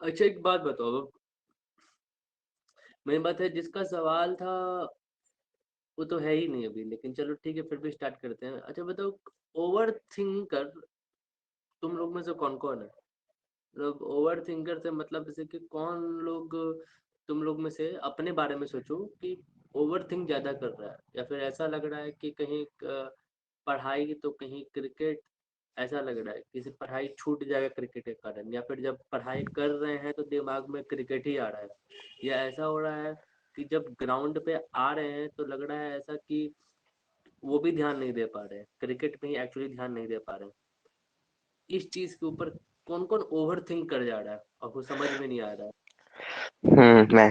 अच्छा एक बात बताओ, मेन बात है जिसका सवाल था वो तो है ही नहीं अभी, लेकिन चलो ठीक है फिर भी स्टार्ट करते हैं। अच्छा बताओ, ओवर थिंकर तुम लोग में से कौन कौन है? मतलब ओवर थिंकर से मतलब जैसे कि कौन लोग तुम लोग में से अपने बारे में सोचो कि ओवर थिंक ज्यादा कर रहा है, या फिर ऐसा लग रहा है कि कहीं पढ़ाई तो कहीं क्रिकेट, ऐसा लग रहा है किसी पढ़ाई छूट जाएगा क्रिकेट के कारण, या फिर जब पढ़ाई कर रहे हैं तो दिमाग में क्रिकेट ही आ रहा है, या ऐसा हो रहा है कि जब ग्राउंड पे आ रहे हैं तो लग रहा है ऐसा कि वो भी ध्यान नहीं दे पा रहे हैं, क्रिकेट में ही एक्चुअली ध्यान नहीं दे पा रहे हैं। इस चीज के ऊपर कौन कौन ओवर थिंक कर जा रहा है और वो समझ में नहीं आ रहा मैं। है?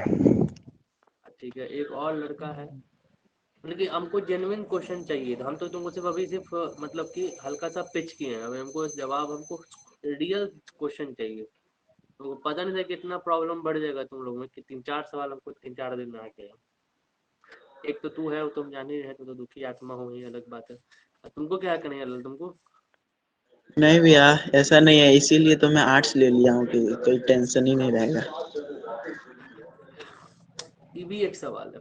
ठीक है, एक और लड़का है। मतलब कि हमको जेन्युइन क्वेश्चन चाहिए था, हम तो तुमको सिर्फ अभी सिर्फ मतलब कि हल्का सा पिच किए हैं, अभी हमको जवाब, हमको रियल क्वेश्चन चाहिए। तो पता नहीं था कितना प्रॉब्लम बढ़ जाएगा तुम लोग में कि 3-4 सवाल हमको 3-4 दिन में आके। एक तो तू है, वो तुम जान ही रहे, तो दुखी आत्मा हो, ही अलग बात है। अब तुमको क्या करना है तुमको? नहीं भैया, ऐसा नहीं है, इसीलिए तो मैं आर्ट्स ले लिया हूँ कि कोई टेंशन ही नहीं रहेगा। ये भी एक सवाल है,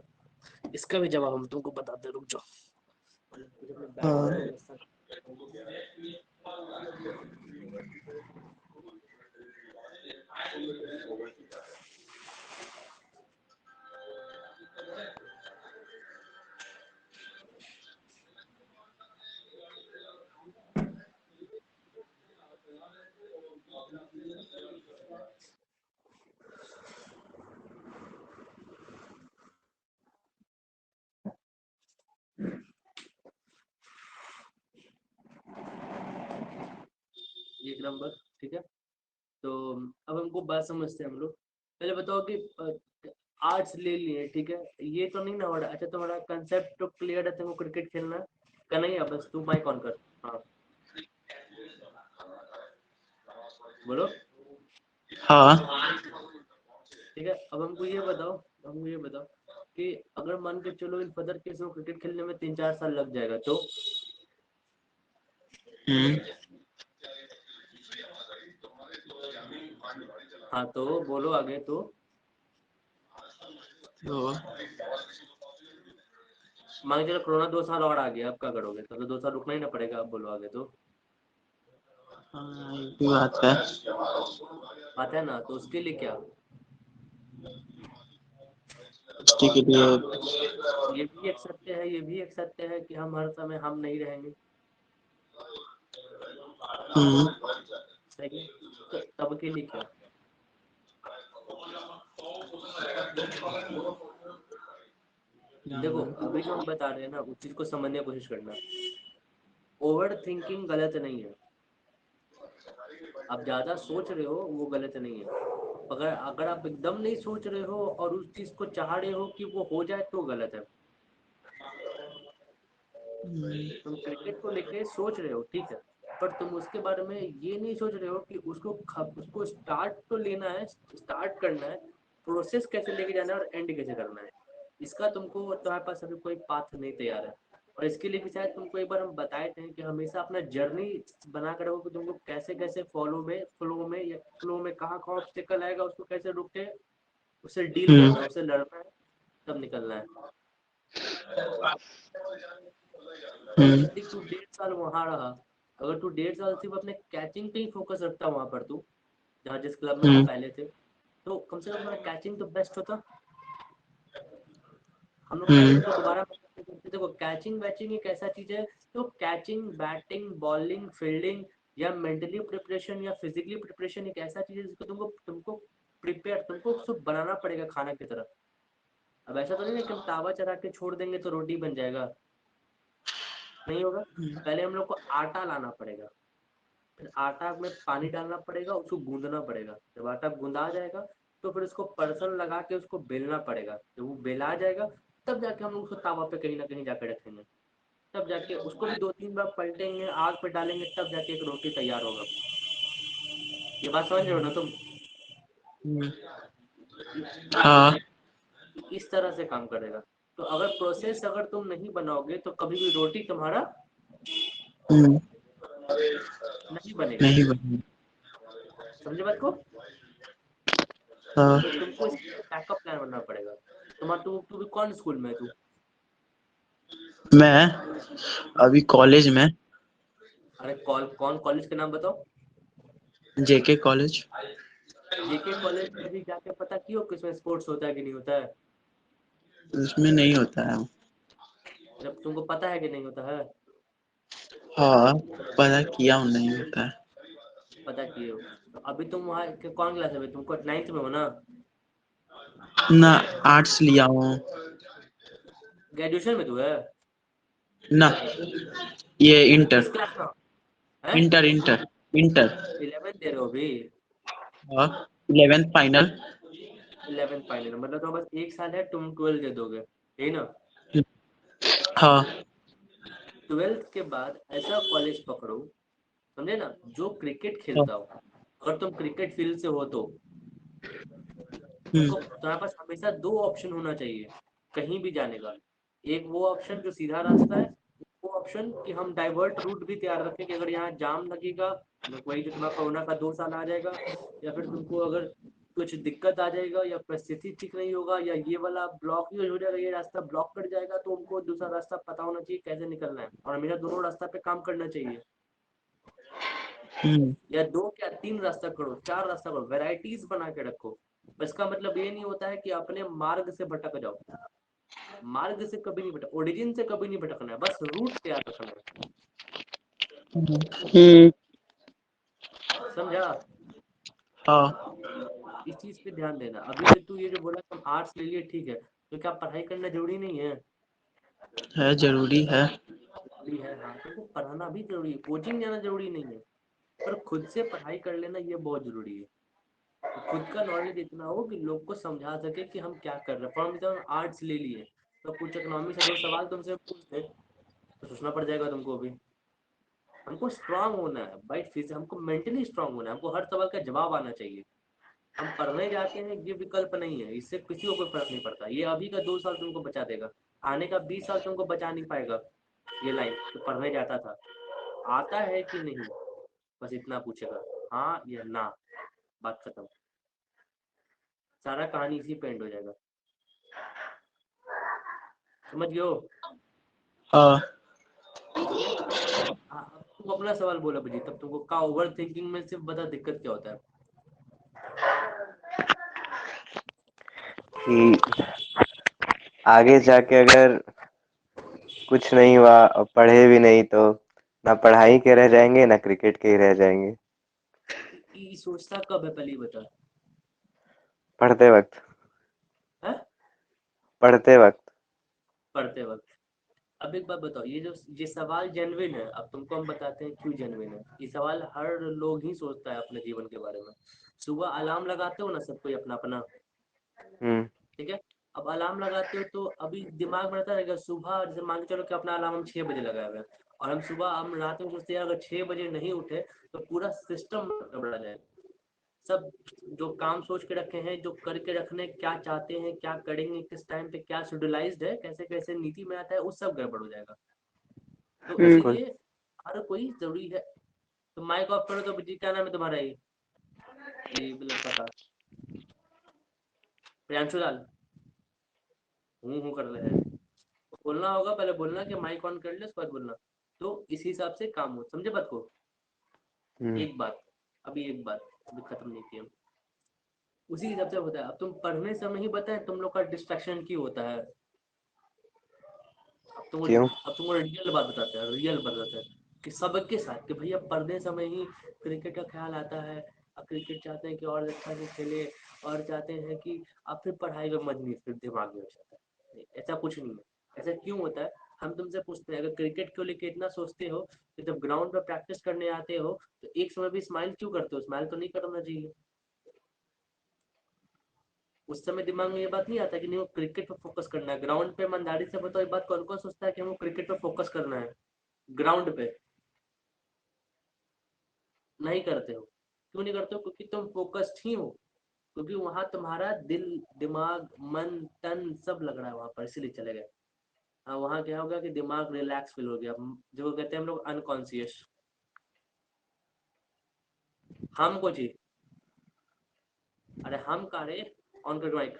इसका भी जवाब हम तुमको बताते, रुक जाओ। हाँ। एक नंबर, ठीक है। तो अब हमको बात समझते हैं हम लोग। पहले बताओ कि आर्ट्स ले लिए, ठीक है, ये तो नहीं ना हो रहा। अच्छा तुम्हारा कंसेप्ट तो क्लियर है, तुमको क्रिकेट खेलना का नहीं है, बस तू माइक ऑन कर। हाँ बोलो। हाँ। ठीक है, अब हमको ये बताओ कि अगर मान के चलो इन फर्दर केस में क्रिकेट खेलने में 3-4 साल लग जाएगा तो? हम्म। हाँ तो बोलो आगे तो। तो मान के चलो कोरोना 2 साल और आ गया, अब क्या करोगे? तो 2 साल रुकना ही ना पड़ेगा, अब बोलो आगे तो। हाँ, ये भी बात है। बात है ना, तो उसके लिए क्या? उसके के लिए। ये भी एक सत्य है, ये भी एक सत्य है कि हम हर समय हम नहीं रहेंगे, हम्म। सही है। तो तब के लिए क्या? देखो अभी जो हम बता रहे हैं ना उस चीज को समझने की कोशिश करना। ओवर थिंकिंग गलत नहीं है, आप ज्यादा सोच रहे हो वो गलत नहीं है। अगर अगर आप एकदम नहीं सोच रहे हो और उस चीज को चाह रहे हो कि वो हो जाए तो गलत है। तुम क्रिकेट को लेके सोच रहे हो, ठीक है, पर तुम उसके बारे में ये नहीं सोच रहे हो कि उसको स्टार्ट तो लेना है, स्टार्ट करना है, प्रोसेस कैसे लेके जाना है और एंड कैसे करना है। इसका तुमको तुम्हारे पास अभी कोई पाथ नहीं तैयार है। और इसके लिए भी शायद तुमको एक बार हम बताए थे कि हमेशा अपना जर्नी बना कर रखो कि तुमको कैसे कैसे फ्लो में कहाँ कहाँ ऑब्स्टेकल आएगा, उसको कैसे रुक के उससे डील करना है, उससे लड़ना है, तब निकलना है। यदि तू 1.5 साल वहां रहा, अगर तू 1.5 साल सिर्फ अपने कैचिंग पे ही फोकस रखता वहां पर, तू जहाँ जिस क्लब में तू पहले थे, तो कम से कम तुम्हारा कैचिंग तो बेस्ट होता। हम लोग पहले तुमको दोबारा देखो, कैचिंग वैचिंग एक ऐसा चीज है, तो कैचिंग, बैटिंग, बॉलिंग, फील्डिंग, या मेंटली प्रिपरेशन या फिजिकली प्रिपरेशन एक ऐसा चीज है जिसको तुमको तुमको प्रिपेयर, तुमको उसको बनाना पड़ेगा खाना की तरह। अब ऐसा तो नहीं है कि हम तावा चढ़ा के छोड़ देंगे तो रोटी बन जाएगा, नहीं होगा। पहले हम लोग को आटा लाना पड़ेगा, फिर आटा में पानी डालना पड़ेगा, उसको गूंदना पड़ेगा, जब आटा गूंदा जाएगा तो फिर उसको परसन लगा के उसको बेलना पड़ेगा, जब वो बेला जाएगा तब जाके हम लोग उसको तावा पे कहीं ना कहीं जाके रखेंगे, तब जाके उसको भी 2-3 बार पलटेंगे, आग पे डालेंगे, तब जाके एक रोटी तैयार होगा। ये बात समझ रहे हो ना तुम? हाँ। इस तरह से काम करेगा। तो अगर प्रोसेस अगर तुम नहीं बनाओगे तो कभी भी रोटी तुम्हारा नहीं बनेगा। नहीं बनी। समझे बात को? हाँ तो तुमको इसका बैकअप प्लान बनना पड़ेगा। तुम्हारा तू भी कौन स्कूल में है तू? मैं अभी कॉलेज में, अरे कौन कॉलेज का नाम बताओ। जेके कॉलेज। जेके कॉलेज में भी जाके पता कियो कि उसमें स्पोर्ट्स होता है कि नहीं होता है? उसमें नहीं होता है। जब तुमको पता है कि नहीं होता है? हाँ पता किया हूँ, नहीं होता है। पता किए हो? तो अभी तुम वहाँ कौन क्लास है? अभी तुमको 9th में हो ना? ना, आर्ट्स लिया हूँ ग्रेजुएशन में तू है? ना, ये तो इंटर। किस क्लास में हो? हैं? Inter inter inter. 11th दे रहे हो अभी? हाँ, 11th फाइनल। 11th फाइनल मतलब तो बस एक साल है, तुम 12 दे दोगे, यही ना? हाँ 12th के बाद ऐसा कॉलेज पकड़ो, समझे ना, जो क्रिकेट हाँ। खेलता हो। अगर तुम क्रिकेट फील्ड से हो तो हम्म, तुमको, तुम्हारे पास हमेशा दो ऑप्शन होना चाहिए कहीं भी जाने का। एक वो ऑप्शन जो सीधा रास्ता है, वो ऑप्शन कि हम डाइवर्ट रूट भी तैयार रखें कि अगर यहाँ जाम लगेगा, वही जो तुम्हारा कोरोना का 2 साल आ जाएगा, या फिर तुमको अगर कुछ दिक्कत आ जाएगा या परिस्थिति ठीक नहीं होगा या ये वाला ब्लॉक ही हो जाएगा, ये रास्ता ब्लॉक कर जाएगा, तो उनको दूसरा रास्ता पता होना चाहिए कैसे निकलना है, और हमेशा दोनों रास्ता पे काम करना चाहिए। हम्म, या दो क्या तीन रास्ता करो, चार रास्ता करो, वेराइटीज बना के रखो। इसका मतलब ये नहीं होता है कि अपने मार्ग से भटक जाओ। मार्ग से कभी नहीं भटक, ओरिजिन से कभी नहीं भटकना है, बस रूट तैयार रखना है। हम्म, समझा? हाँ इस चीज पे ध्यान देना। अभी जो तू ये जो बोला तुम आर्ट्स ले लिए, ठीक है, तो क्या पढ़ाई करना जरूरी नहीं है? है, जरूरी है। जरूरी है, हाँ, तुमको पढ़ाना भी जरूरी है, कोचिंग जाना जरूरी नहीं है, पर खुद से पढ़ाई कर लेना ये बहुत जरूरी है। तो खुद का नॉलेज इतना हो कि लोग को समझा सके कि हम क्या कर रहे हैं। फॉर एग्जाम्पल आर्ट्स ले लिए, तो कुछ इकोनॉमी से दो सवाल तुमसे पूछते, तो सोचना पड़ जाएगा तुमको भी। हमको स्ट्रांग होना है भाई, फिर हमको मेंटली स्ट्रांग होना है, हमको हर सवाल का जवाब आना चाहिए। हम पढ़ने जाते हैं ये विकल्प नहीं है, इससे किसी को कोई फर्क नहीं पड़ता। ये अभी का 2 साल तुमको बचा देगा, आने का 20 साल तुमको बचा नहीं पाएगा। ये लाइन तो पढ़ने जाता था, आता है कि नहीं, बस इतना पूछेगा, हाँ या ना, बात खत्म। सारा कहानी इसी पे एंड हो जाएगा। समझ गए हो? हाँ। हाँ, अब तुम अपना सवाल बोलो बजी, तब तुमको का ओवर थिंकिंग में सिर्फ बता दिक्कत क्या होता है? कि आगे जाके अगर कुछ नहीं हुआ और पढ़े भी नहीं तो ना पढ़ाई के रह जाएंगे ना क्रिकेट के ही रह जाएंगे। ये सोचता कब है पहले ही बता। पढ़ते वक्त। है? पढ़ते वक्त। पढ़ते वक्त। अब एक बात बताओ, ये सवाल जेन्युइन है, अब तुमको हम बताते हैं क्यों जेन्युइन है। ये सवाल हर लोग ही सोचता है अपने जीवन के बारे में। सुबह अलार्म लगाते हो ना सब कोई अपना अपना, हम्म। ठीक है? अब अलार्म लगाते हो तो अभी दिमाग में रहता रहेगा सुबह, जैसे मान के चलो कि अपना अलार्म हम 6 बजे लगाए हुए हैं, और हम रात में सोचते हैं अगर 6 बजे नहीं उठे तो पूरा सिस्टम गड़बड़ा जाएगा। सब जो काम सोच के रखे हैं, जो करके रखने क्या चाहते हैं, क्या करेंगे, किस टाइम पे क्या शेड्यूलाइज्ड है, कैसे कैसे नीति में आता है, वो सब गड़बड़ हो जाएगा। तो बिल्कुल। इसीलिए हर कोई जरूरी है। तो माइक ऑफ करो तो जी, क्या नाम है तुम्हारा? ये लड़का का, प्रियांशु लाल, हूँ कर रहे हैं। तो बोलना होगा, पहले बोलना कि माइक ऑन कर ले, उसके बाद बोलना। तो इस हिसाब से काम हो, समझे बात को? हम्म। एक बात, एक बात अभी खत्म नहीं किया। उसी हिसाब से होता है। अब तुम पढ़ने समय ही बताए तुम लोग का डिस्ट्रैक्शन क्यों होता है। क्यों? अब तुमको रियल बात बताते हैं, रियल बात बताते हैं कि सबके साथ कि भैया पढ़ने समय ही क्रिकेट का ख्याल आता है। अब क्रिकेट चाहते हैं कि और अच्छा से खेले, और चाहते हैं कि अब फिर पढ़ाई में मन नहीं, फिर दिमाग में हो जाता है। नहीं, ऐसा कुछ नहीं है। ऐसा क्यों होता है? हम तुमसे पूछते हैं, अगर क्रिकेट को लेकर इतना सोचते हो तो जब ग्राउंड पर प्रैक्टिस करने आते हो तो एक समय भी स्माइल क्यों करते हो? स्माइल तो नहीं करना चाहिए। उस समय दिमाग में ये बात नहीं आता कि नहीं वो क्रिकेट पे फोकस करना है। ग्राउंड पे ईमानदारी से बताओ, ये बात कौन कौन सोचता है कि हमको क्रिकेट पे फोकस करना है? ग्राउंड पे नहीं करते हो। क्यों नहीं करते हो? क्योंकि तुम फोकस्ड ही हो, क्योंकि वहां तुम्हारा दिल, दिमाग, मन, तन सब लग रहा है वहां पर, इसीलिए चले गए। हाँ, वहां क्या होगा कि दिमाग रिलैक्स फील हो गया, जो कहते हैं हम लोग अनकॉन्सियस। हमको जी, अरे हम कह रहे ऑन कर माइक।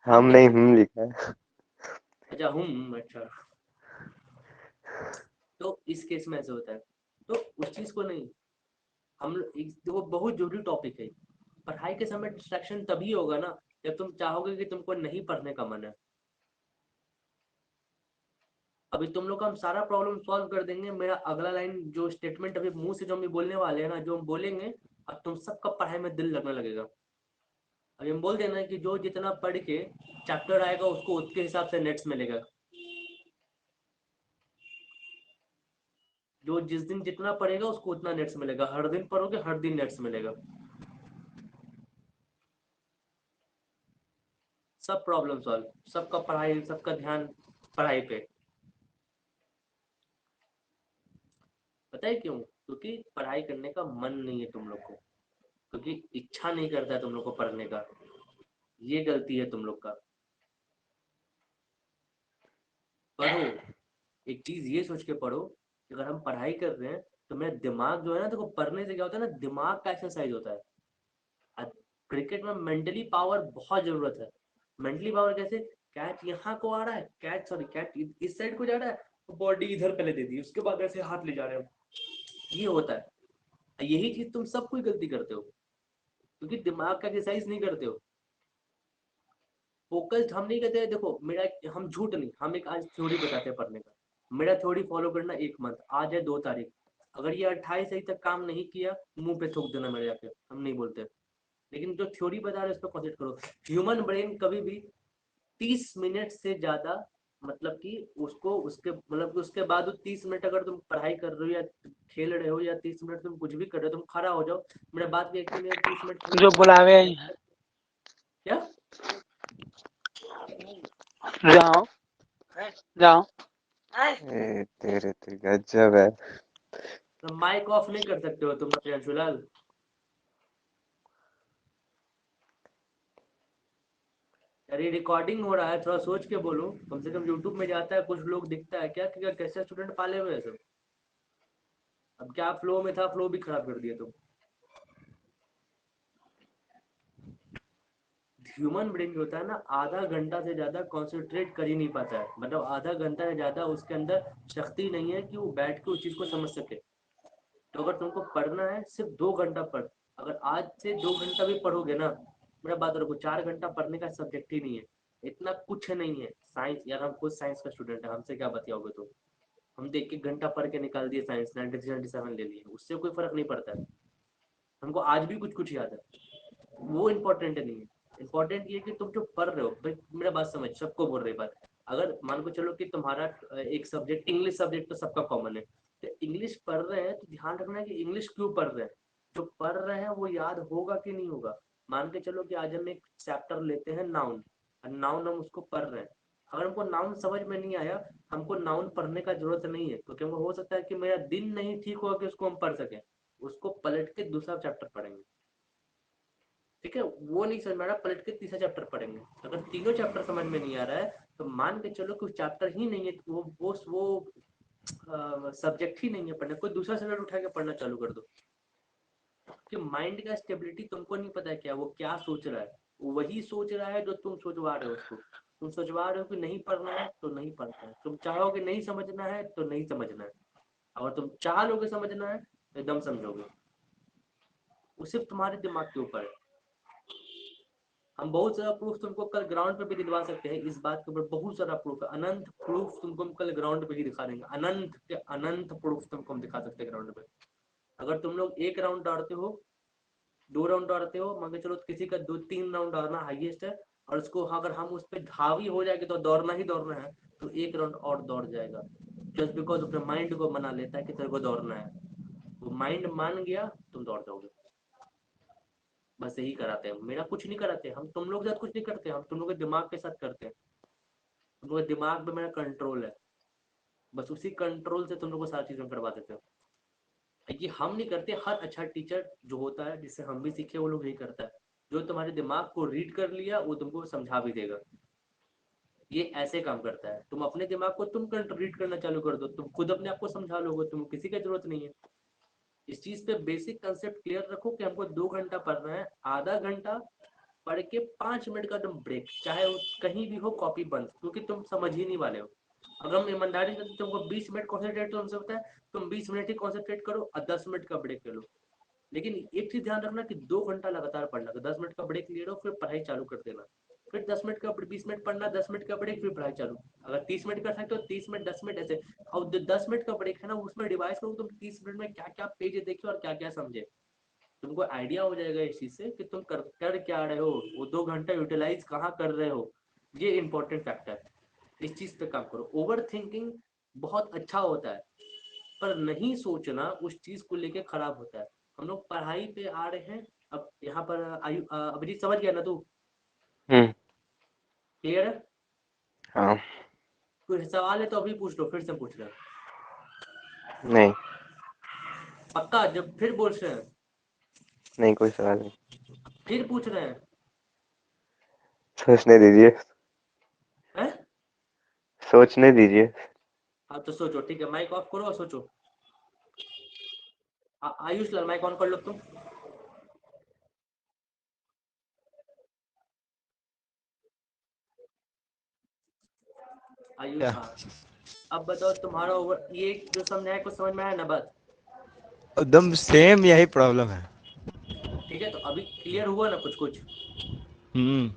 हम नहीं हम लिखा है। अच्छा अच्छा। तो इस केस में ऐसे होता है, तो उस चीज को नहीं, हम देखो बहुत जरूरी टॉपिक है। पढ़ाई के समय डिस्ट्रैक्शन तभी होगा ना जब तुम चाहोगे कि तुमको नहीं पढ़ने का मन है। अभी तुम लोग का हम सारा प्रॉब्लम सॉल्व कर देंगे। मेरा अगला लाइन जो स्टेटमेंट अभी मुंह से जो हम बोलने वाले हैं ना, जो हम बोलेंगे, अब तुम सबका पढ़ाई में दिल लगने लगेगा। अभी हम बोल देना कि जो जितना पढ़ के चैप्टर आएगा उसको उसके हिसाब से नेट्स मिलेगा। जो जिस दिन जितना पढ़ेगा उसको उतना नेट्स मिलेगा। हर दिन पढ़ोगे हर दिन नेट्स मिलेगा। सब प्रॉब्लम सॉल्व, सबका पढ़ाई, सबका ध्यान पढ़ाई पे। पता है क्यों? क्योंकि पढ़ाई करने का मन नहीं है तुम लोग को, क्योंकि इच्छा नहीं करता है तुम लोग को पढ़ने का। ये गलती है तुम लोग का। पढ़ो, एक चीज ये सोच के पढ़ो कि अगर हम पढ़ाई कर रहे हैं तो मेरा दिमाग जो है ना, देखो पढ़ने से क्या होता है ना, दिमाग का एक्सरसाइज होता है। क्रिकेट में मेंटली पावर बहुत जरूरत है। मेंटली पावर कैसे? कैच यहाँ को आ रहा है, कैच सॉरी कैच इस साइड को जा रहा है, तो बॉडी इधर पहले दे दी, उसके बाद ऐसे हाथ ले जा रहे हो। ये होता है। यही चीज तुम सब कोई गलती करते हो, क्योंकि दिमाग का एक्सरसाइज नहीं करते हो। फोकस्ड हम नहीं कहते हैं। देखो मेरा, हम झूठ नहीं, हम एक आज थ्योरी बताते हैं पढ़ने का। मेरा थ्योरी फॉलो करना 1 मंथ, आज है 2 तारीख। अगर ये 28 तारीख तक काम नहीं किया, मुंह पे थूक देना मेरे जाके, हम नहीं बोलते। लेकिन जो थ्योरी बता रहे हैं उस पर कॉन्सेंट्रेट करो। ह्यूमन ब्रेन कभी भी 30 मिनट से ज्यादा, मतलब कि उसको उसके मतलब उसके बाद 30 मिनट अगर तुम पढ़ाई कर रहे हो या खेल रहे हो, या 30 मिनट तुम कुछ भी कर रहे हो, तुम खड़ा हो जाओ, मेरा बात भी यकीन है, 30 मिनट खड़े जो हो जाओ, बुलावे क्या जाओ जाओ। तेरे तो गजब है। तो माइक ऑफ नहीं कर सकते हो तुम प्रियांशुलाल? अरे रिकॉर्डिंग हो रहा है, थोड़ा सोच के बोलो। कम से कम यूट्यूब में जाता है, कुछ लोग दिखता है क्या कि कैसे स्टूडेंट पाले हुए हैं सब। अब क्या फ्लो में था, फ्लो भी खराब कर दिया तुम। ह्यूमन ब्रेन जो होता है ना, आधा घंटा से ज्यादा कंसंट्रेट कर ही नहीं पाता है। मतलब आधा घंटा से ज्यादा उसके अंदर शक्ति नहीं है कि वो बैठ के उस चीज को समझ सके। तो अगर तुमको पढ़ना है, सिर्फ 2 घंटा पढ़। अगर आज से 2 घंटा भी पढ़ोगे ना, मेरा बात रखो, 4 घंटा पढ़ने का सब्जेक्ट ही नहीं है। इतना कुछ नहीं है। साइंस यार, हम खुद साइंस का स्टूडेंट है, हमसे क्या बतियाओगे तुम? हम तो 1-1 घंटा पढ़ के निकाल दिए साइंस, 93-97 ले लिए, उससे कोई फर्क नहीं पड़ता है। हमको आज भी कुछ कुछ याद है। वो इम्पोर्टेंट नहीं है। इम्पोर्टेंट ये है कि तुम जो पढ़ रहे हो भाई, मेरा बात समझ, सबको बोल रही बात। अगर मान को चलो कि तुम्हारा एक सब्जेक्ट इंग्लिश सब्जेक्ट तो सबका कॉमन है, तो इंग्लिश पढ़ रहे हैं तो ध्यान रखना है कि इंग्लिश क्यों पढ़ रहे हैं। जो पढ़ रहे हैं वो याद होगा कि नहीं होगा। मान के चलो कि आज हम एक चैप्टर लेते हैं नाउन, और नाउन हम उसको पढ़ रहे हैं। अगर हमको नाउन समझ में नहीं आया, हमको नाउन पढ़ने का जरूरत नहीं है, क्योंकि हमको हो सकता है कि मेरा दिन नहीं ठीक होगा कि उसको हम पढ़ सकें। उसको पलट के दूसरा चैप्टर पढ़ेंगे। ठीक है, वो नहीं समझ में आ रहा, पलट के तीसरा चैप्टर पढ़ेंगे। अगर तीनों चैप्टर समझ में नहीं आ रहा है, तो मान के चलो कि चैप्टर ही नहीं है, वो सब्जेक्ट ही नहीं है पढ़ने, कोई दूसरा सब्जेक्ट उठा के पढ़ना चालू कर दो। कि माइंड का स्टेबिलिटी तुमको नहीं पता है क्या, वो क्या सोच रहा है। वो वही सोच रहा है जो तुम सोचवा रहे हो उसको। तुम सोचवा रहे हो कि नहीं पढ़ना है तो नहीं पढ़ना है, तुम चाहोगे नहीं समझना है तो नहीं समझना है। अगर तुम चाह लोगे समझना है तो एकदम समझोगे। वो सिर्फ तुम्हारे दिमाग के ऊपर है। हम बहुत सारा प्रूफ तुमको कल ग्राउंड पे भी दिलवा सकते हैं, इस बात के ऊपर बहुत सारा प्रूफ है, अनंत प्रूफ तुमको हम कल ग्राउंड पे ही दिखा देंगे। अनंत के अनंत प्रूफ तुमको हम दिखा सकते हैं ग्राउंड पे। अगर तुम लोग 1 राउंड दौड़ते हो, 2 राउंड दौड़ते हो, मान के चलो किसी का 2-3 राउंड दौड़ना हाईएस्ट है, और उसको अगर हम उस पर हावी हो जाएंगे तो दौड़ना ही दौड़ना है, तो 1 राउंड और दौड़ जाएगा। जस्ट बिकॉज अपने माइंड को मना लेता है कि तेरे को दौड़ना है। वो माइंड मान गया, तुम दौड़ जाओगे। बस यही कराते हैं, मेरा कुछ नहीं कराते हम, तुम लोग के साथ कुछ नहीं करते हम, तुम लोग के दिमाग के साथ करते हैं। तुम लोग के दिमाग पे मेरा कंट्रोल है, बस उसी कंट्रोल से तुम लोग को सारी चीजें करवा देते हो। ये हम नहीं करते, हर अच्छा टीचर जो होता है, जिससे हम भी सीखे, वो लोग यही करता है। जो तुम्हारे दिमाग को रीड कर लिया वो तुमको समझा भी देगा। ये ऐसे काम करता है। तुम अपने दिमाग को तुम रीड करना चालू कर दो, तुम खुद अपने आप को समझा लोगे, तुमको किसी की जरूरत नहीं है। इस चीज पे बेसिक कंसेप्ट क्लियर रखो कि हमको 2 घंटा पढ़ना है, आधा घंटा पढ़ के 5 मिनट का तुम ब्रेक, चाहे कहीं भी हो कॉपी बंद, क्योंकि तुम समझ ही नहीं वाले हो। अगर हम ईमानदारी से तुमको 20 मिनट कॉन्सेंट्रेट, तो हमसे होता है तुम 20 मिनट ही कॉन्सेंट्रेट करो और 10 मिनट का ब्रेक ले लो। लेकिन एक चीज ध्यान रखना कि 2 घंटा लगातार पढ़ना, तो 10 मिनट का ब्रेक ले लो, फिर पढ़ाई चालू कर देना। फिर 10 मिनट का 20 मिनट पढ़ना, 10 मिनट का ब्रेक, फिर पढ़ाई चालू। अगर 30 मिनट कर सकते हो 30 मिनट, 10 मिनट ऐसे। और जो 10 मिनट का ब्रेक है ना, उसमें डिवाइस करो तुम 30 मिनट में क्या क्या पेज देखे और क्या क्या समझे। तुमको आइडिया हो जाएगा इस चीज से कि तुम कर क्या रहे हो, वो 2 घंटा यूटिलाइज कहाँ कर रहे हो। ये इंपॉर्टेंट फैक्टर है, इस चीज पे काम करो। ओवर थिंकिंग बहुत अच्छा होता है, पर नहीं सोचना उस चीज को लेके खराब होता है। हम लोग पढ़ाई पे आ रहे हैं। अब यहाँ पर अभिजीत समझ गया ना तू? हम्म। क्लियर है? हाँ। कोई सवाल है तो अभी पूछ लो, फिर से पूछ रहे नहीं, पक्का? जब फिर बोल रहे हैं, नहीं कोई सवाल नहीं। फिर पूछ रहे हैं, सोचने दीजिए, हैं? सोचने दीजिए। हाँ तो सोचो, ठीक है, माइक ऑफ करो और सोचो। आयुष लाल माइक ऑन कर लो तुम। आयुष, क्या? हाँ। अब बताओ तुम्हारा ओवर, ये जो समझाया कुछ समझ में आया ना बात? एकदम सेम यही प्रॉब्लम है। ठीक है, तो अभी क्लियर हुआ ना कुछ कुछ? हम्म।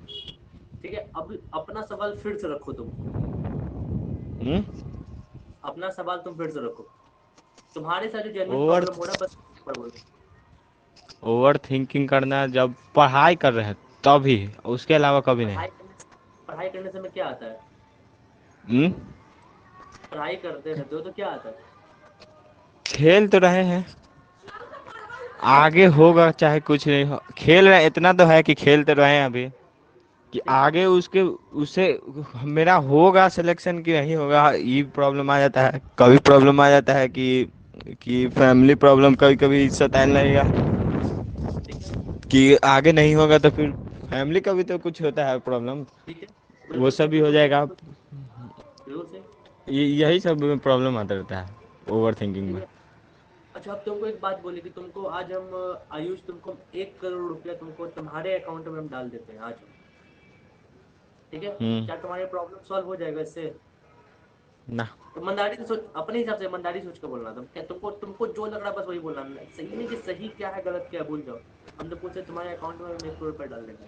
ठीक है, अब अपना सवाल फिर से रखो तुम। हम्म। अपना सवाल तुम फिर से रखो, तुम्हारे साथ जो जेन्युइन ओवर प्रॉब्लम हो रहा है, बस पर बोलो। ओवर थिंकिंग करना जब पढ़ाई कर रहे हैं तभी, उसके अलावा कभी नहीं। पढ़ाई करने से में क्या आता है? हम्म। पढ़ाई करते रहते हो तो क्या आता है? खेल तो रहे हैं, आगे होगा चाहे कुछ नहीं हो, खेल रहे इतना तो है कि खेलते रहे हैं अभी, कि ठीक है, आगे उसके उससे मेरा होगा सिलेक्शन कि नहीं होगा, ये प्रॉब्लम आ जाता है। कभी प्रॉब्लम आ जाता है कि फैमिली प्रॉब्लम कभी कभी सताने लगेगा, ठीक है, कि आगे नहीं होगा तो फिर फैमिली का भी तो कुछ होता है प्रॉब्लम, ठीक है। वो बिल्कुल सब सही, भी हो बिल्कुल सही, जाएगा। बिल्कुल बिल्कुल सही। यही सब प्रॉब्लम आता रहता है ओवर थिंकिंग ठीक में। है। अच्छा, अब तुमको एक बात बोले कि तुमको आज हम आयुष, तुमको 1 करोड़ रुपया तुमको तुम्हारे अकाउंट में हम डाल देते हैं आज हम। ठीक है, हम्म। क्या तुम्हारे प्रॉब्लम सॉल्व हो जाएगा इससे? ना। तो ईमानदारी से सोच, अपने हिसाब से ईमानदारी सोच के बोलना। तुम क्या, तुमको तुमको जो लग रहा है बस वही बोलना। सही नहीं कि सही क्या है गलत क्या है भूल जाओ। हम तो पूछे तुम्हारे अकाउंट में हम 1 करोड़ रुपया डाल देंगे,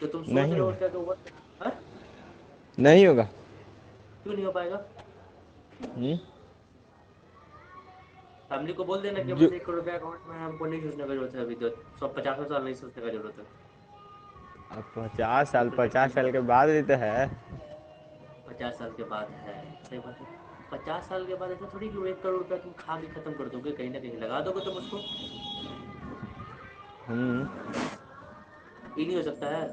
तो तुम सोच नहीं रहे हो होगा, क्या? तो हाँ? नहीं होगा। क्यों नहीं हो पाएगा? हम्म। फैमिली को बोल देना कि जो बस 1 करोड़ रुपया अकाउंट में, हमको नहीं सोचने का जरूरत है अभी, तो 150 साल नहीं सोचने का जरूरत है। अब 50 साल, तो 50 साल के बाद भी तो है। 50 साल के बाद है, सही बात है। 50 साल के बाद ऐसा थोड़ी कि वो 1 करोड़ रुपया तुम खा के खत्म कर दोगे, कहीं ना कहीं लगा दोगे तुम उसको। हम्म। ये नहीं हो सकता है?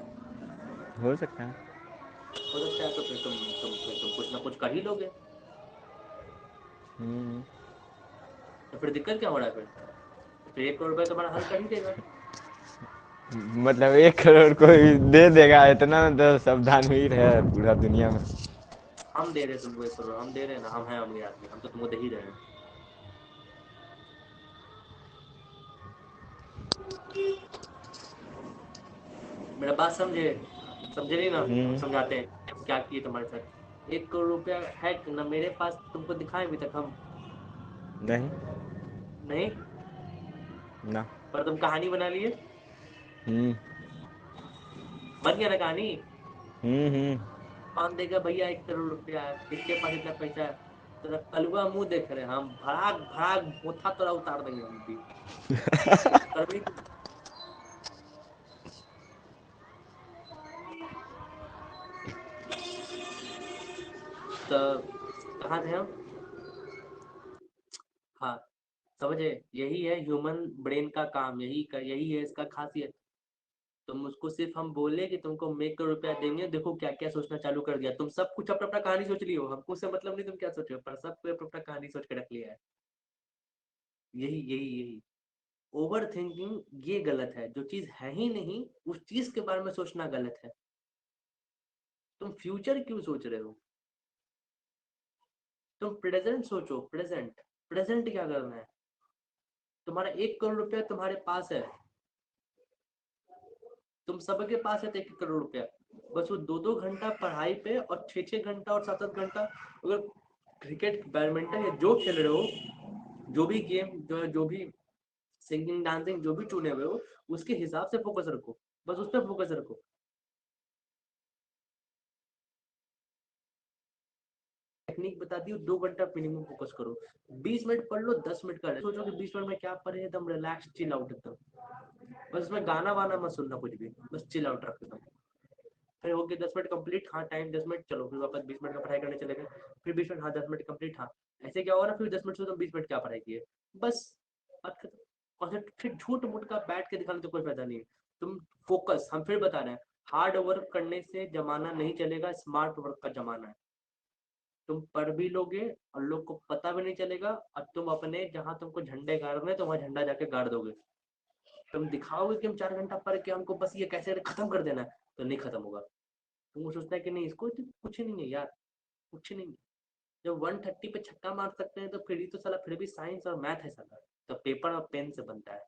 हो सकता है। हो सकता है, तो फिर तुम कुछ ना कुछ कर ही लोगे। हम्म। तो फिर दिक्कत क्या हो रहा है? फिर 1 करोड़ रुपया तुम्हारा हल कर ही देगा। मतलब 1 करोड़ कोई दे देगा इतना तो सावधान ही रहे पूरा दुनिया में। हम दे रहे हैं तुमको 1 करोड़, हम दे रहे हैं ना, हम हैं अमीर आदमी, हम तो तुमको दे ही रहे हैं। मेरा बात समझे? समझे नहीं ना? अब हम्म। समझाते हैं क्या किए तुम्हारे साथ। 1 करोड़ रुपया है ना मेरे पास, तुमको दिखाएं अभी तक हम? नहीं। नहीं। ना। पर तुम कहानी बना लिए। हम्म। बन गया ना कहानी। हम्म। कौन देगा भैया 1 करोड़ रुपया है, किसके पास इतना पैसा है? तेरा कलुआ मुंह देख रहे हैं हम, भाग भाग मोथा तोरा उतार देंगे हम भी। कर भी तो कहाँ थे हम? हाँ, समझे? यही है ह्यूमन ब्रेन का काम, यही है इसका खासियत। तुम उसको सिर्फ हम बोले कि तुमको हम 1 करोड़ रुपया देंगे, देखो क्या क्या सोचना चालू कर दिया। तुम सब कुछ अपना अपना कहानी सोच लियो, हमको उससे मतलब नहीं तुम क्या सोच रहे हो, पर सबको अपना अपना कहानी सोच के रख लिया है। यही ओवर थिंकिंग ये गलत है, जो चीज है ही नहीं उस चीज के बारे में सोचना गलत है। तुम फ्यूचर क्यों सोच रहे हो? तुम प्रेजेंट सोचो, प्रेजेंट। प्रेजेंट क्या करना है? तुम्हारा 1 करोड़ रुपया तुम्हारे पास है, तुम सबके पास है 1 करोड़ रुपया, बस वो 2-2 घंटा पढ़ाई पे और 6-6 घंटा और 7-7 घंटा अगर क्रिकेट बैडमिंटन या जो खेल रहे हो, जो भी गेम जो भी सिंगिंग डांसिंग जो भी चुने हुए हो, उसके हिसाब से फोकस रखो, बस उस पर फोकस रखो। टेक्निक बता दी, 2 घंटा मिनिमम फोकस करो। 20 मिनट पढ़ लो, 10 मिनट का सोचो कि 20 मिनट में क्या पढ़े, एकदम रिलैक्स चिल आउट एकदम, बस उसमें गाना वाना मत सुनना कुछ भी, बस चिल आउट रख एकदम। फिर हो गया 10 मिनट कंप्लीट, हाँ टाइम 10 मिनट, चलो फिर वापस 20 मिनट का पढ़ाई करने चले गए, फिर 20 मिनट, हाँ 10 मिनट कंप्लीट, हाँ ऐसे क्या होगा ना, फिर 10 मिनट से तुम 20 मिनट क्या पढ़ाई किए, बस बात खत्म। और फिर झूठ मूठ का बैठ के दिखाने तो कोई फायदा नहीं है। तुम फोकस, हम फिर बता रहे हैं, हार्ड वर्क करने से जमाना नहीं चलेगा, स्मार्ट वर्क का जमाना है। तुम पढ़ भी लोगे और लोग को पता भी नहीं चलेगा, और तुम अपने जहां तुमको झंडे गाड़ने तो वहां झंडा जाके गाड़ दोगे। तुम दिखाओगे कि हम 4 घंटा पढ़ के हमको बस ये कैसे खत्म कर देना है, तो नहीं खत्म होगा। तुमको सोचता है कि नहीं इसको तो कुछ नहीं है यार, कुछ नहीं है। जब 130 पे छक्का मार सकते हैं तो फिर ही तो साला फिर भी साइंस और मैथ है साला, तो पेपर और पेन से बनता है।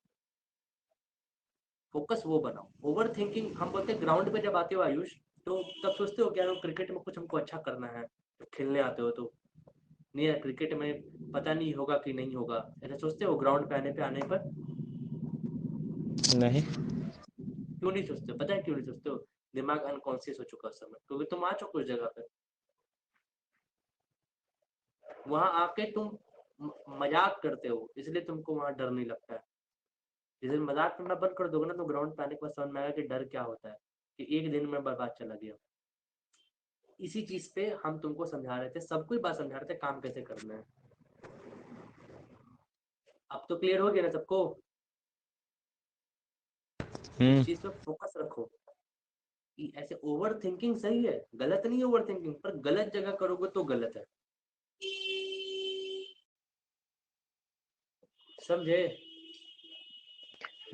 फोकस वो बनाओ। ओवर थिंकिंग हम बोलते हैं, ग्राउंड पे जब आते हो आयुष, तो तब सोचते हो कि यार क्रिकेट में कुछ हमको अच्छा करना है, तो खेलने आते हो तो नहीं यार क्रिकेट में पता नहीं होगा कि नहीं होगा, ऐसा सोचते हो ग्राउंड पे आने पर? नहीं। क्यों नहीं सोचते, पता है क्यों नहीं सोचते हो? दिमाग अनकॉन्शियस हो चुका उस समय, क्योंकि तुम आ चुके हो उस जगह पे, वहां आके तुम मजाक करते हो, इसलिए तुमको वहां डर नहीं लगता है। जिस दिन मजाक करना बंद कर दोगे ना, तो ग्राउंड पे आने के बाद समझ में आएगा कि डर क्या होता है, कि एक दिन में बर्बाद चला गया। इसी चीज पे हम तुमको समझा रहे थे, सबको ही बात समझा रहे थे, काम कैसे करना है। अब तो क्लियर हो गया ना सबको? इस हम्म। चीज पे फोकस रखो कि ऐसे ओवर थिंकिंग सही है, गलत नहीं है ओवर थिंकिंग, पर गलत जगह करोगे तो गलत है, समझे?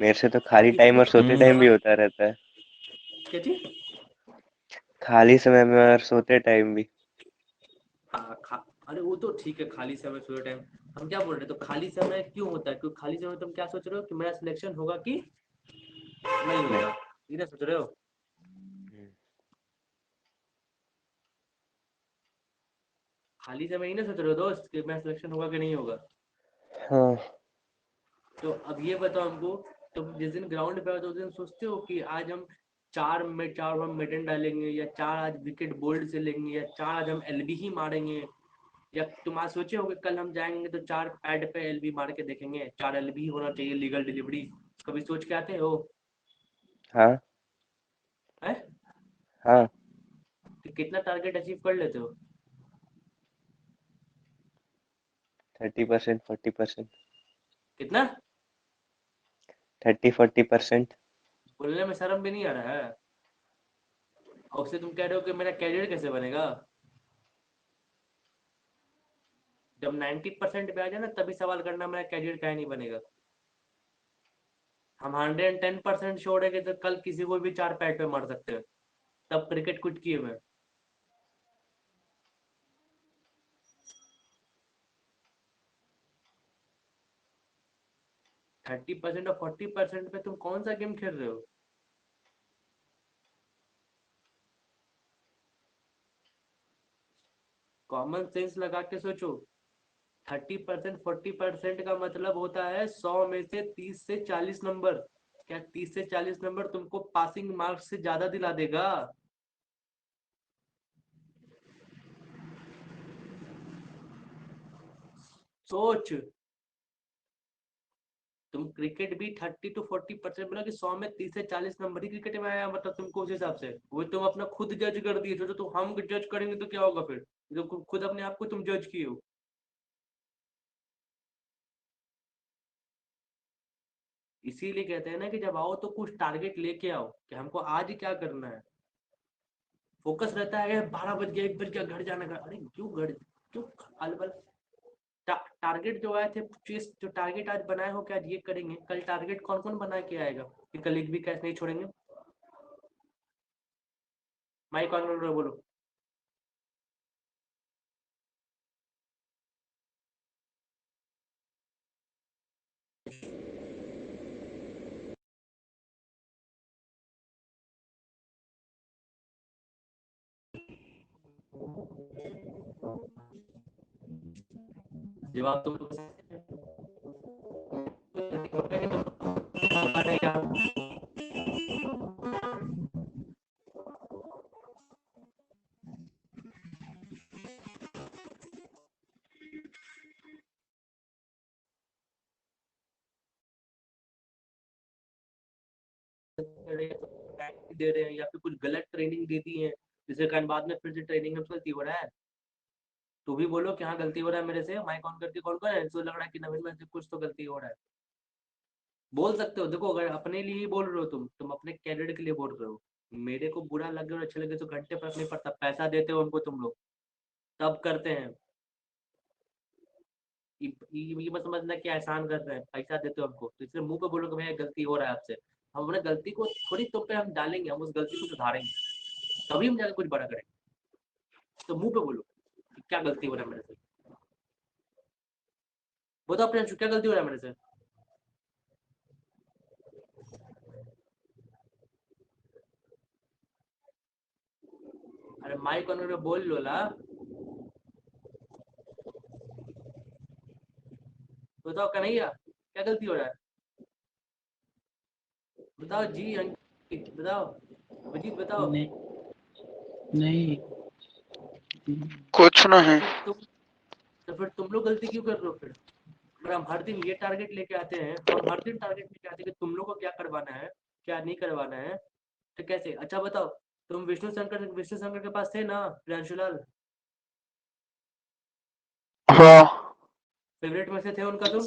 मेरे से तो खाली बाकी टाइम और तुम्हें सोते टाइम भी हम्म। सवाल होता रहता है। क्या चीज? खाली समय में और सोते टाइम भी। हाँ अरे वो तो ठीक है, खाली समय सोते टाइम। हम क्या बोल रहे हैं, तो खाली समय क्यों होता है, क्योंकि खाली समय में तुम क्या सोच रहे हो कि मेरा सिलेक्शन होगा कि नहीं नहीं। होगा, ये ना सोच रहे हो? खाली समय ही ना सोच रहे हो दोस्त कि मेरा सिलेक्शन होगा कि नहीं होगा। हाँ। तो अब ये बताओ हमको, तुम जिस दिन ग्राउंड पे आओ उस दिन सोचते हो कि आज हम 4 हम मिडन डालेंगे, या 4 आज विकेट बोल्ड से लेंगे, या 4 आज हम एलबी ही मारेंगे, या तुम आज सोचे होगे कल हम जाएंगे तो 4 पैड पे एलबी मार के देखेंगे, 4 एलबी होना चाहिए, लीगल डिलीवरी, कभी सोच के आते हो? हाँ। है? हाँ। तो कितना टारगेट अचीव कर लेते हो? 30%, 40%। कितना? 30-40%। बोलने में शर्म भी नहीं आ रहा है? और उससे तुम कह रहे हो कि मेरा कैरियर कैसे बनेगा? जब 90% पे आ जाए ना, तभी सवाल करना मेरा कैरियर क्या नहीं बनेगा। हम 110% श्योर है कि तो कल किसी को भी 4 पैड पे मार सकते हैं, तब क्रिकेट क्विट किए मैं। 30% और 40% पे तुम कौन सा गेम खेल रहे हो? कॉमन सेंस लगा के सोचो। 30% 40% का मतलब होता है 100 में से 30 से 40 नंबर। क्या 30 से 40 नंबर तुमको पासिंग मार्क्स से ज्यादा दिला देगा? सोच। तुम क्रिकेट भी 30 to 40% बोला कि 100 में 30 से 40 नंबर ही क्रिकेट में आया, मतलब तुमको उस हिसाब से वो तुम अपना खुद जज कर दिए, तो हम जज करेंगे तो क्या होगा फिर, जो खुद अपने आप को तुम जज किए हो। इसीलिए कहते हैं ना कि जब आओ तो कुछ टारगेट लेके आओ कि हमको आज क्या करना है। फोकस रहता है 12 बज गया, 1 बज गया, घर जाना, घर, अरे क्यों घर, क्यों अलबल। टारगेट जो आए थे, जो टारगेट आज बनाए हो कि आज ये करेंगे, कल टारगेट कौन कौन बना के आएगा कि कल एक भी कैश नहीं छोड़ेंगे? माइक ऑन कर बोलो। जवाब तुम दे रहे हैं या फिर कुछ गलत ट्रेनिंग दे दी है, जिसके कारण बाद में फिर से ट्रेनिंग में गलती हो रहा है। तो भी बोलो कि हाँ गलती हो रहा है मेरे से, माइक ऑन करके कौन कौन है, तो लग रहा है कि नवीन में से कुछ तो गलती हो रहा है। बोल सकते हो, देखो अगर अपने लिए ही बोल रहे हो तुम अपने कैरियर के लिए बोल रहे हो, मेरे को बुरा लगे और अच्छे लगे तो घंटे फर्क नहीं पड़ता, पैसा देते हो उनको तुम लोग तब करते हैं। ये मत समझना कि एहसान कर रहे हैं, पैसा देते हो हमको तो इसलिए मुंह पे बोलो कि भैया गलती हो रहा है आपसे। हम अपने गलती को थोड़ी तुम पे हम डालेंगे, हम उस गलती को सुधारेंगे तभी हम जाकर कुछ बड़ा करेंगे। तो मुंह पे बोलो कि क्या गलती हो रहा है मेरे से, बताओ अपने क्या गलती हो रहा है मेरे से। अरे माइक ऑन करके बोल लो ला, बताओ कन्हैया क्या गलती हो रहा है, बताओ जी अंकित बताओ, अभिजीत बताओ। नहीं नहीं कुछ नहीं। तो फिर तुम लोग गलती क्यों कर रहे हो फिर? अगर हम हर दिन ये टारगेट लेके आते हैं, हम हर दिन टारगेट लेके आते हैं कि तुम लोग को क्या करवाना है क्या नहीं करवाना है, तो कैसे? अच्छा बताओ, तुम विष्णु शंकर के पास थे ना प्रियांशुलाल, हाँ फेवरेट में से थे उनका तुम?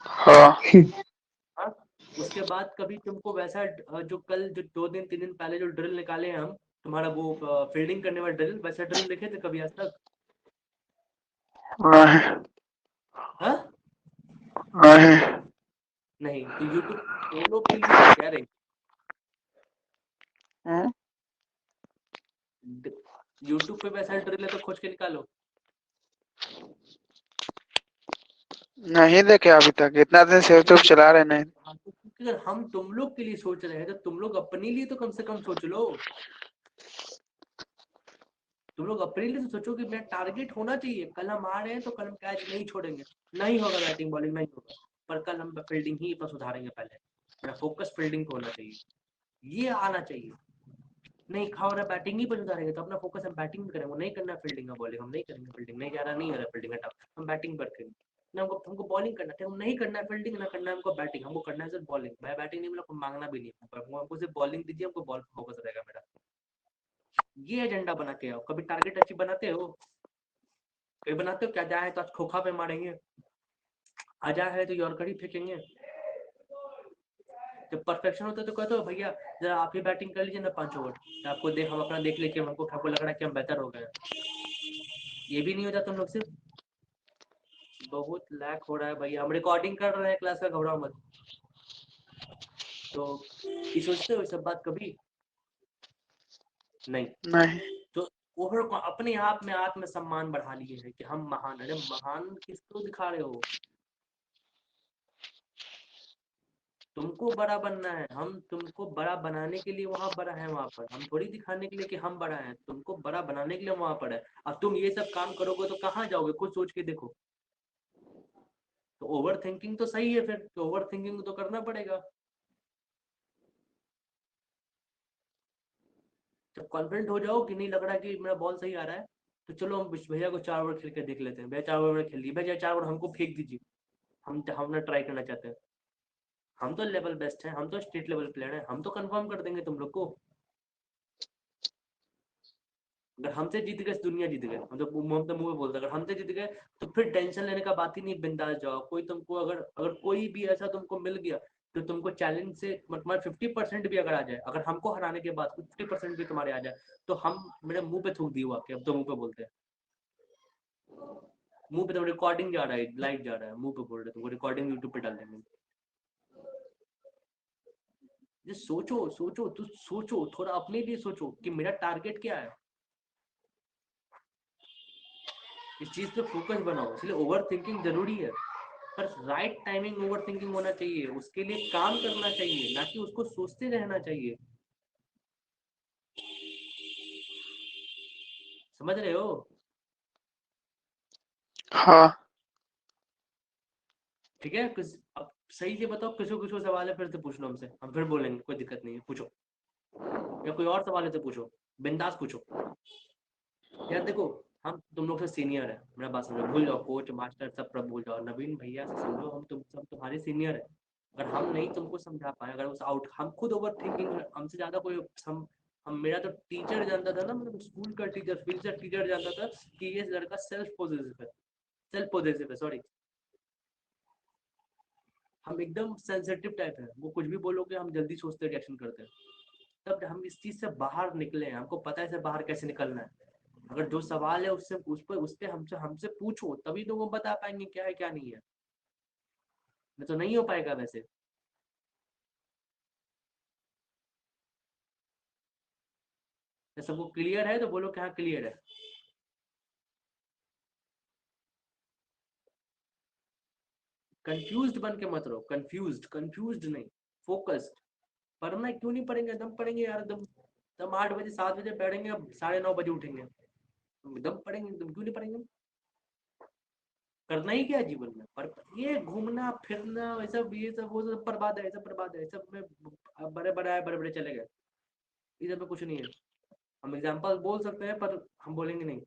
हाँ। हाँ। उसके बाद कभी तुमको वैसा जो कल जो 2 दिन 3 दिन पहले जो ड्रिल निकाले हैं हम, तुम्हारा वो फील्डिंग करने वाला ड्रिल, वैसा ड्रिल देखे थे कभी आज तक? नहीं हाँ नहीं। नहीं, तो यूट्यूब वो लोग के लिए तो कह रहे हम्म, यूट्यूब पे वैसा ड्रिल है तो खोज के निकालो। नहीं देखे अभी तक, इतना दिन से यूट्यूब चला रहे नहीं। हाँ, तो क्योंकि अगर हम तुम लोग के लिए सोच रहे हैं तो तुम लोग अपने लिए तो कम से कम सोच लो। तुम लोग अपने लिए तो सोचो कि मेरा टारगेट होना चाहिए, कल हम आ रहे हैं तो कल हम कैच नहीं छोड़ेंगे, नहीं होगा बैटिंग बॉलिंग नहीं होगा, पर कल हम फील्डिंग ही इतना सुधारेंगे। पहले मेरा फोकस फील्डिंग पे होना चाहिए, ये आना चाहिए। नहीं खाओ रहा बैटिंग ही पर सुधारेंगे तो अपना फोकस हम बैटिंग में करेंगे, नहीं करना फील्डिंग का बॉलिंग हम नहीं करेंगे, फील्डिंग नहीं जा रहा नहीं हो रहा फील्डिंग हटाओ, हम बैटिंग पर करेंगे ना, हमको बॉलिंग करना है, हम नहीं करना है फील्डिंग ना करना है हमको बैटिंग, हमको करना है सिर्फ बॉलिंग। मैं बैटिंग नहीं मिला मांगना भी नहीं, हमको सिर्फ बॉलिंग दीजिए, हमको बॉल पर फोकस रहेगा मेरा। ये एजेंडा बना के आओ। कभी टारगेट अचीव बनाते हो? कभी बनाते हो? क्या जाए तो आज खोखा पे मारेंगे, आ जाए है तो यॉर्कर ही फेंकेंगे। जब परफेक्शन होता है तो कहते हो भैया जरा आप ही बैटिंग कर लीजिए ना 5 ओवर, तो आपको देख हम अपना देख लेके हमको लग रहा है कि हम बेहतर हो गए। ये भी नहीं होता तुम लोग से। बहुत लैक हो रहा है भैया, हम रिकॉर्डिंग कर रहे हैं क्लास का, घबराओ मत। तो ये सोचते हो सब बात कभी नहीं? नहीं तो ओवर अपने आप में आत्मसम्मान बढ़ा लिए है कि हम महान। अरे महान किसको दिखा रहे हो? तुमको बड़ा बनना है, हम तुमको बड़ा बनाने के लिए वहां बड़ा है, वहां पर हम थोड़ी दिखाने के लिए कि हम बड़ा है, तुमको बड़ा बनाने के लिए वहां पर है। अब तुम ये सब काम करोगे तो कहाँ जाओगे, खुद सोच के देखो। तो ओवर थिंकिंग तो सही है, फिर तो ओवर थिंकिंग तो करना पड़ेगा। जब कॉन्फिडेंट हो जाओ कि नहीं लग रहा कि मेरा बॉल सही आ रहा है, तो चलो हम भैया को 4 ओवर खेल के देख लेते हैं। भैया 4 ओवर खेल ली, भैया 4 ओवर हमको फेंक दीजिए, हम ना ट्राई करना चाहते हैं। हम तो लेवल बेस्ट हैं, हम तो स्टेट लेवल प्लेयर हैं, हम तो कंफर्म कर देंगे तुम लोग को। अगर हमसे जीत गए दुनिया जीत गए, हम तो मुंह पे बोलते अगर हमसे जीत गए तो फिर टेंशन लेने का बात ही नहीं, बिंदास जाओ। कोई तुमको अगर अगर कोई भी ऐसा तुमको मिल गया तो तुमको चैलेंज से मतलब 50% भी अगर आ जाए, अगर हमको हराने के बाद 50% भी तुम्हारे आ जाए, तो हम मेरे मुंह पे थूक दियो आके, अब तो मुंह पे बोलते हैं। मुंह पे तो रिकॉर्डिंग जा रहा है, लाइव जा रहा है, मुंह पे बोल रहे, तो वो रिकॉर्डिंग यूट्यूब पे डाल देंगे। ये सोचो सोचो, तू सोचो थोड़ा अपने लिए सोचो कि मेरा टारगेट क्या है, इस चीज पे फोकस बनाओ। इसलिए ओवर थिंकिंग जरूरी है, पर राइट टाइमिंग ओवर थिंकिंग होना चाहिए, उसके लिए काम करना चाहिए, ना कि उसको सोचते रहना चाहिए। समझ रहे हो? हाँ ठीक है, कुछ अब सही से बताओ, किसको सवाल है फिर से पूछ लो हमसे, हम फिर बोलेंगे, कोई दिक्कत नहीं है, पूछो। या कोई और सवाल है तो पूछो, बिंदास पूछो। यार देखो, हम तुम लोग से सीनियर है, मेरा बात समझो, भूल जाओ कोच मास्टर सब पर भूल जाओ, नवीन भैया से समझो, हम तुम सब तुम्हारे सीनियर है। अगर हम नहीं तुमको समझा पाए, अगर उस आउट हम खुद ओवर थिंकिंग, हमसे ज्यादा कोई हम मेरा तो टीचर जानता था ना, मतलब स्कूल का टीचर, फिजिक्स टीचर जानता था कि ये लड़का सेल्फ पॉजिटिव है, सॉरी। हम एकदम सेंसिटिव टाइप है, वो कुछ भी बोलोगे हम जल्दी सोचते रिएक्शन करते हैं। तब हम इस चीज से बाहर निकले हैं, हमको पता है इसे बाहर कैसे निकलना है। अगर जो सवाल है उससे उस पे हमसे हमसे पूछो, तभी तो वो बता पाएंगे क्या है क्या नहीं है, नहीं तो नहीं हो पाएगा वैसे। सबको क्लियर है तो बोलो क्या क्लियर है। कंफ्यूज्ड बन के मत रहो, कंफ्यूज्ड नहीं, फोकस्ड। पढ़ना क्यों नहीं पढ़ेंगे, दम पढ़ेंगे यार, दम दम 8 बजे 7 बजे बैठेंगे, अब 9:30 बजे उठेंगे, दम पढ़ेंगे, दम क्यों नहीं पढ़ेंगे। करना ही क्या है जीवन में, पर ये घूमना फिरना ये सब वो सब बर्बाद है, सब बर्बाद है, सब में बड़े बड़े आए, बड़े बड़े चले गए, इस सब में कुछ नहीं है। हम एग्जाम्पल बोल सकते हैं पर हम बोलेंगे नहीं।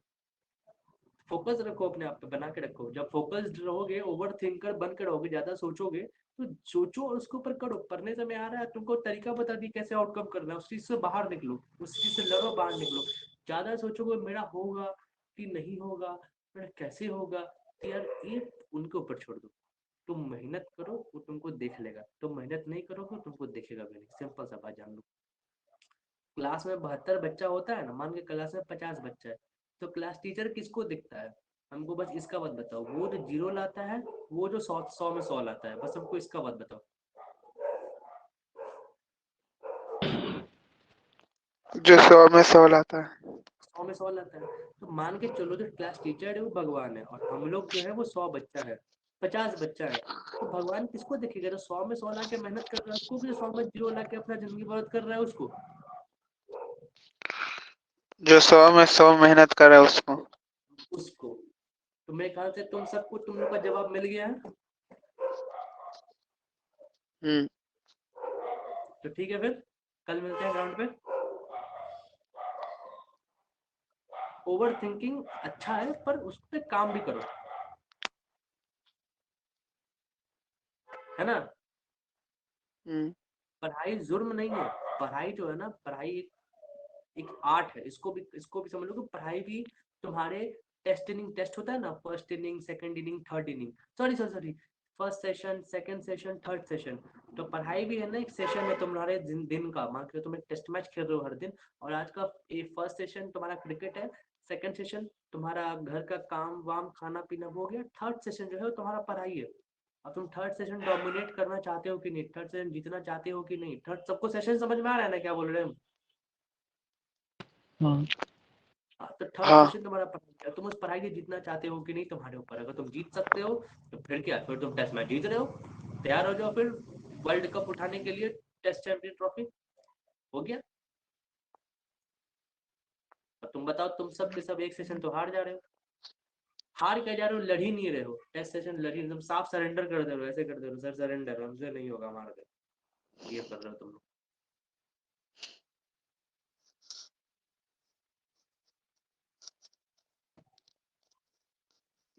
फोकस रखो, अपने आप पे बना के रखो, जब फोकस्ड रहोगे, ओवर थिंकर बन के रहोगे, ज्यादा सोचोगे तो सोचो और उसके ऊपर करो। पढ़ने समय आ रहा है, तुमको तरीका बता दी कैसे आउटकम करना है, उस चीज से बाहर निकलो, उस चीज से लड़ो, बाहर निकलो। ज्यादा सोचोगे मेरा होगा कि नहीं होगा, मेरा कैसे होगा, तो यार ये उनके ऊपर छोड़ दो। तुम मेहनत करो, वो तुमको देख लेगा, तुम मेहनत नहीं करोगे तुमको देखेगा भी नहीं, सिंपल सा बात जान लो। क्लास में 72 बच्चा होता है ना, मान के क्लास में 50 बच्चा है, तो क्लास टीचर किसको दिखता है? हमको बस इसका बात बताओ, वो जो 0 लाता है, वो जो 100 में 100 लाता है, बस हमको इसका बात बताओ। जो 100 में 100 लाता है। 100 में 100 लाता है, तो मान के चलो जो क्लास टीचर है वो भगवान है, और हम लोग जो है वो 100 बच्चा है, 50 बच्चा है, तो भगवान किसको देखेगा? जो 100 में 100 ला के मेहनत कर रहा है उसको, कि 100 में 0 ला के अपना जिंदगी बर्बाद कर रहा है उसको? जो 100 में 100 मेहनत कर रहा है उसको। उसको। तो मेरे ख्याल से तुम सबको तुम लोग का जवाब मिल गया है। तो ठीक है, फिर कल मिलते हैं ग्राउंड पे। ओवर थिंकिंग अच्छा है, पर उस पर काम भी करो, है ना। पढ़ाई जुर्म नहीं है, पढ़ाई जो है ना, पढ़ाई एक आर्ट है, इसको भी समझ लो कि पढ़ाई भी तुम्हारे टेस्ट होता है ना, first inning, second inning, third inning, sorry sorry sorry, first session, second session, third session. तो पढ़ाई भी है ना, एक सेशन है तुम्हारे दिन का, मान के तुम एक टेस्ट मैच खेल रहे हो हर दिन, और आज का फर्स्ट सेशन तुम्हारा क्रिकेट है, सेकंड सेशन तुम्हारा घर का काम वाम खाना पीना हो गया, थर्ड सेशन जो है तुम्हारा पढ़ाई है। अब तुम थर्ड सेशन डोमिनेट करना चाहते हो कि नहीं, थर्ड सेशन जीतना चाहते हो कि नहीं, थर्ड सबको सेशन समझ में आ रहा है ना क्या बोल रहे हैं हम? तो थर्ड हाँ सेशन तुम्हारा पढ़ाई है, तुम उस पढ़ाई में जीतना चाहते हो कि नहीं, तुम्हारे ऊपर। अगर तुम जीत सकते हो तो फिर क्या, फिर तुम टेस्ट मैच जीत रहे हो, तैयार हो जाओ फिर वर्ल्ड कप उठाने के लिए, टेस्ट चैंपियन ट्रॉफी हो गया। अब तुम बताओ, तुम सब के सब एक सेशन तो हार जा रहे हो, हार क्या जा रहे हो, लड़ ही नहीं रहे हो, टेस्ट सेशन लड़ ही, तुम साफ सरेंडर कर दे रहे हो, ऐसे कर दे रहे हो, सर सरेंडर हमसे नहीं होगा हमारा, ये कर रहे हो तुम लोग।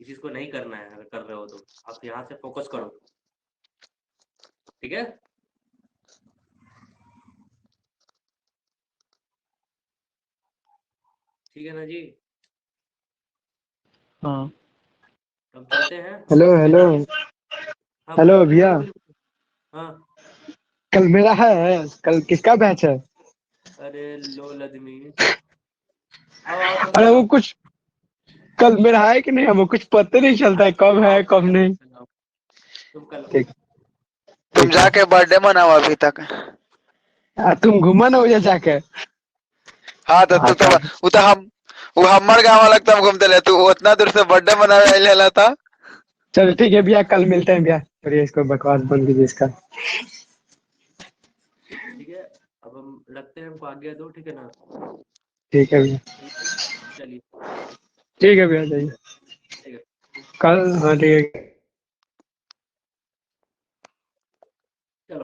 इस चीज को नहीं करना है, अगर कर रहे हो तो आप यहाँ से फोकस करो, ठीक है। ठीक है ना जी, हाँ। हम चलते हैं। Hello hello. हाँ हेलो बोलो बोलो भैया, बोलो बोलो। हाँ। कल मेरा है, कल किसका बैच है? अरे लोल आदमी, आओ आओ तुम अरे कल वो आओ, कुछ, कल मेरा है कि नहीं है वो कुछ पता नहीं चलता है, कब तुम है आओ कब कल, नहीं। आओ, तुम कल आओ। ठीक। तुम ठीक है। जाके बर्थडे मनाओ अभी तक। तुम घुमा ना उधर जाके। हाँ तो हाँ तू तो तब। वो तो हम वो हमार गाँव लगता हम घूमते ले तू उतना दूर से बर्थडे मनावे लेला था। चलो ठीक है भैया, कल मिलते हैं भैया, चलिए इसको बकवास बंद कीजिए इसका। ठीक है, अब हम लगते हैं, हमको आज्ञा दो, ठीक है ना। ठीक है भैया। चलिए। ठीक है भैया, जाइए ठीक है। कल। हाँ ठीक है।